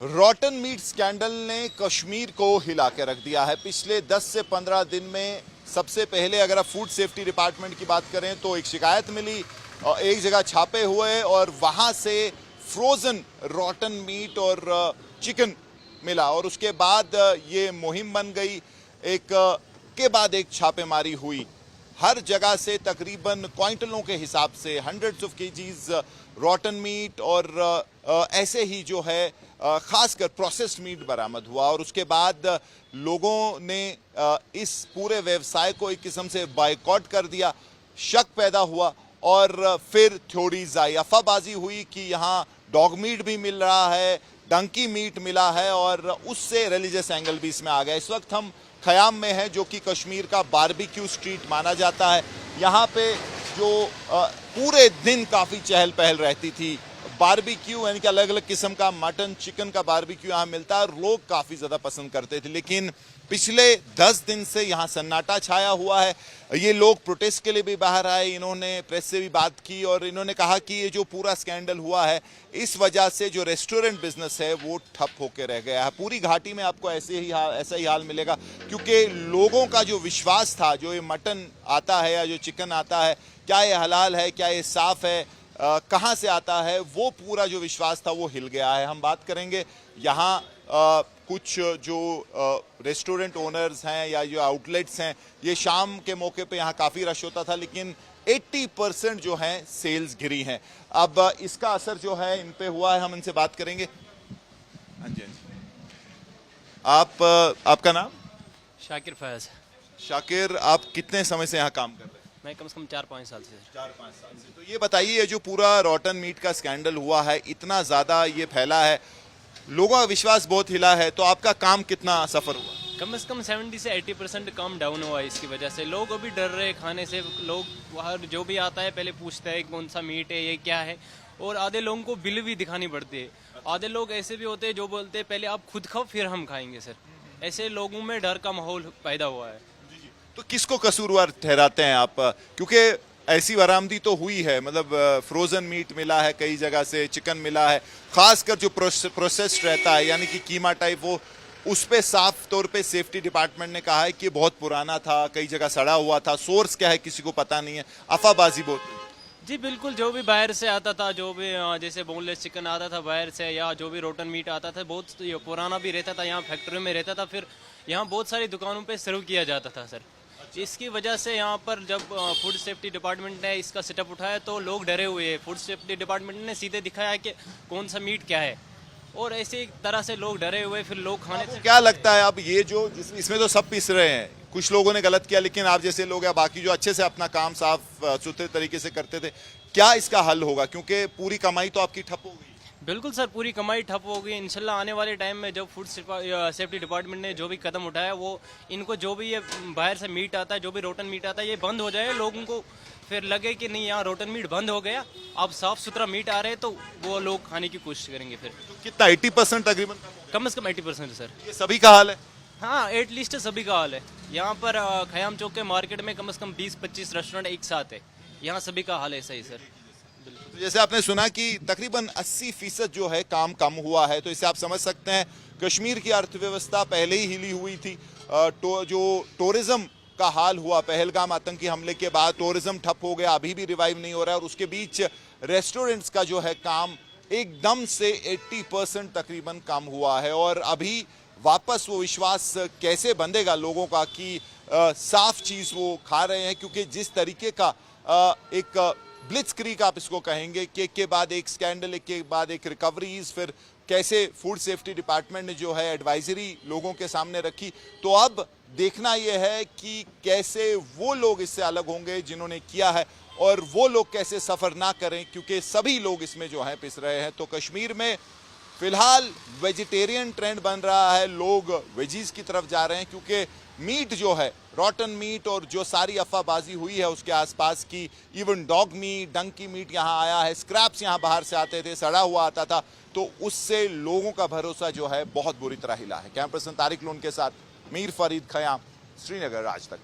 रॉटन meet scandal ने कश्मीर को हिला के रख दिया है। पिछले 10 से 15 दिन में सबसे पहले अगर आप फूड सेफ्टी डिपार्टमेंट की बात करें तो एक शिकायत मिली और एक जगह छापे हुए और वहां से फ्रोजन रॉटन मीट और चिकन मिला और उसके बाद ये मुहिम बन गई। एक के बाद एक छापेमारी हुई। हर जगह से तकरीबन क्विंटलों के हिसाब से hundreds of KGs rotten meat और ऐसे ही जो है खासकर प्रोसेस्ड मीट बरामद हुआ और उसके बाद लोगों ने इस पूरे व्यवसाय को एक किस्म से बायकॉट कर दिया। शक पैदा हुआ और फिर थ्योरीज आई, अफवाहबाजी हुई कि यहाँ डॉग मीट भी मिल रहा है, डंकी मीट मिला है और उससे रिलीजियस एंगल भी इसमें आ गया। इस वक्त हम खयाम में है जो कि कश्मीर का बारबेक्यू स्ट्रीट माना जाता है। यहाँ पे जो पूरे दिन काफ़ी चहल पहल रहती थी। बारबेक्यू यानी कि अलग अलग किस्म का मटन चिकन का बारबेक्यू यहाँ मिलता है और लोग काफ़ी ज़्यादा पसंद करते थे। लेकिन पिछले 10 दिन से यहाँ सन्नाटा छाया हुआ है। ये लोग प्रोटेस्ट के लिए भी बाहर आए, इन्होंने प्रेस से भी बात की और इन्होंने कहा कि ये जो पूरा स्कैंडल हुआ है इस वजह से जो रेस्टोरेंट बिजनेस है वो ठप होकर रह गया है। पूरी घाटी में आपको ऐसा ही हाल मिलेगा क्योंकि लोगों का जो विश्वास था, जो ये मटन आता है या जो चिकन आता है, क्या ये हलाल है, क्या ये साफ़ है, कहाँ से आता है, वो पूरा जो विश्वास था वो हिल गया है। हम बात करेंगे यहाँ कुछ जो रेस्टोरेंट ओनर्स हैं या जो आउटलेट्स हैं, ये शाम के मौके पे यहाँ काफ़ी रश होता था लेकिन 80% जो हैं सेल्स गिरी हैं। अब इसका असर जो है इन पे हुआ है, हम इनसे बात करेंगे। हाँ जी, हाँ जी। आपका नाम? शाकिर फैज। शाकिर, आप कितने समय से यहाँ काम कर रहे हैं? मैं कम से कम 4-5 साल से। 4-5 साल से। तो ये बताइए, ये जो पूरा रॉटन मीट का स्कैंडल हुआ है, इतना ज़्यादा ये फैला है, लोगों का विश्वास बहुत हिला है, तो आपका काम कितना सफ़र हुआ? कम से कम 70 से 80% काम डाउन हुआ है इसकी वजह से। लोग अभी डर रहे खाने से। लोग वहाँ जो भी आता है पहले पूछता है कौन सा मीट है, ये क्या है, और आधे लोगों को बिल भी दिखानी पड़ती है। आधे लोग ऐसे भी होते हैं जो बोलते हैं पहले आप खुद खाओ फिर हम खाएंगे सर। ऐसे लोगों में डर का माहौल पैदा हुआ है। तो किसको कसूरवार ठहराते हैं आप? क्योंकि ऐसी बरामदी तो हुई है, मतलब फ्रोजन मीट मिला है, कई जगह से चिकन मिला है, खासकर जो प्रोसेस्ड रहता है यानी कि कीमा टाइप, वो उस पे साफ तौर पे सेफ्टी डिपार्टमेंट ने कहा है कि बहुत पुराना था, कई जगह सड़ा हुआ था। सोर्स क्या है किसी को पता नहीं है, अफवाहबाजी बहुत। जी बिल्कुल, जो भी बाहर से आता था, जो भी जैसे बोनलेस चिकन आता था बाहर से या जो भी रोटन मीट आता था, बहुत पुराना भी रहता था, यहाँ फैक्ट्री में रहता था, फिर यहाँ बहुत सारी दुकानों पे सर्व किया जाता था सर। इसकी वजह से यहाँ पर जब फूड सेफ्टी डिपार्टमेंट ने इसका सेटअप उठाया तो लोग डरे हुए हैं। फूड सेफ्टी डिपार्टमेंट ने सीधे दिखाया कि कौन सा मीट क्या है और ऐसे तरह से लोग डरे हुए, फिर लोग खाने से। क्या लगता है अब ये जो इसमें तो सब पीस रहे हैं, कुछ लोगों ने गलत किया लेकिन आप जैसे लोग या बाकी जो अच्छे से अपना काम साफ सुथरे तरीके से करते थे, क्या इसका हल होगा? क्योंकि पूरी कमाई तो आपकी ठप हो गई। बिल्कुल सर, पूरी कमाई ठप हो गई। इंशाल्लाह आने वाले टाइम में जब फूड सेफ्टी डिपार्टमेंट ने जो भी कदम उठाया, वो इनको जो भी ये बाहर से मीट आता है, जो भी रोटन मीट आता है, ये बंद हो जाए। लोगों को फिर लगे कि नहीं यहाँ रोटन मीट बंद हो गया, अब साफ सुथरा मीट आ रहे हैं, तो वो लोग खाने की कोशिश करेंगे। फिर तो कितना 80% तकरीबन? कम से कम 80% सर। ये सभी का हाल है? हाँ, एटलीस्ट सभी का हाल है। यहाँ पर खयाम चौक के मार्केट में कम से कम 20-25 रेस्टोरेंट एक साथ है, यहाँ सभी का हाल ऐसा ही सर। तो जैसे आपने सुना कि तकरीबन 80% जो है काम कम हुआ है, तो इससे आप समझ सकते हैं कश्मीर की अर्थव्यवस्था पहले ही हिली हुई थी। जो टूरिज्म का हाल हुआ पहलगाम आतंकी हमले के बाद, टूरिज्म ठप हो गया, अभी भी रिवाइव नहीं हो रहा है और उसके बीच रेस्टोरेंट्स का जो है काम एकदम से 80% तकरीबन कम हुआ है और अभी वापस वो विश्वास कैसे बंधेगा लोगों का कि साफ चीज़ वो खा रहे हैं? क्योंकि जिस तरीके का एक ब्लिट्जक्रीग आप इसको कहेंगे कि एक के बाद एक स्कैंडल, एक के बाद एक रिकवरीज, फिर कैसे फूड सेफ्टी डिपार्टमेंट ने जो है एडवाइजरी लोगों के सामने रखी, तो अब देखना यह है कि कैसे वो लोग इससे अलग होंगे जिन्होंने किया है और वो लोग कैसे सफ़र ना करें, क्योंकि सभी लोग इसमें जो है पिस रहे हैं। तो कश्मीर में फिलहाल वेजिटेरियन ट्रेंड बन रहा है, लोग वेजीज की तरफ जा रहे हैं क्योंकि मीट जो है, रॉटन मीट और जो सारी अफवाहबाजी हुई है उसके आसपास की, even dog meat, donkey meat यहाँ आया है, स्क्रैप्स यहाँ बाहर से आते थे, सड़ा हुआ आता था, तो उससे लोगों का भरोसा जो है बहुत बुरी तरह हिला है। कैमरा पर्सन तारिक लोन के साथ मीर फरीद, खयाम, श्रीनगर, आज तक।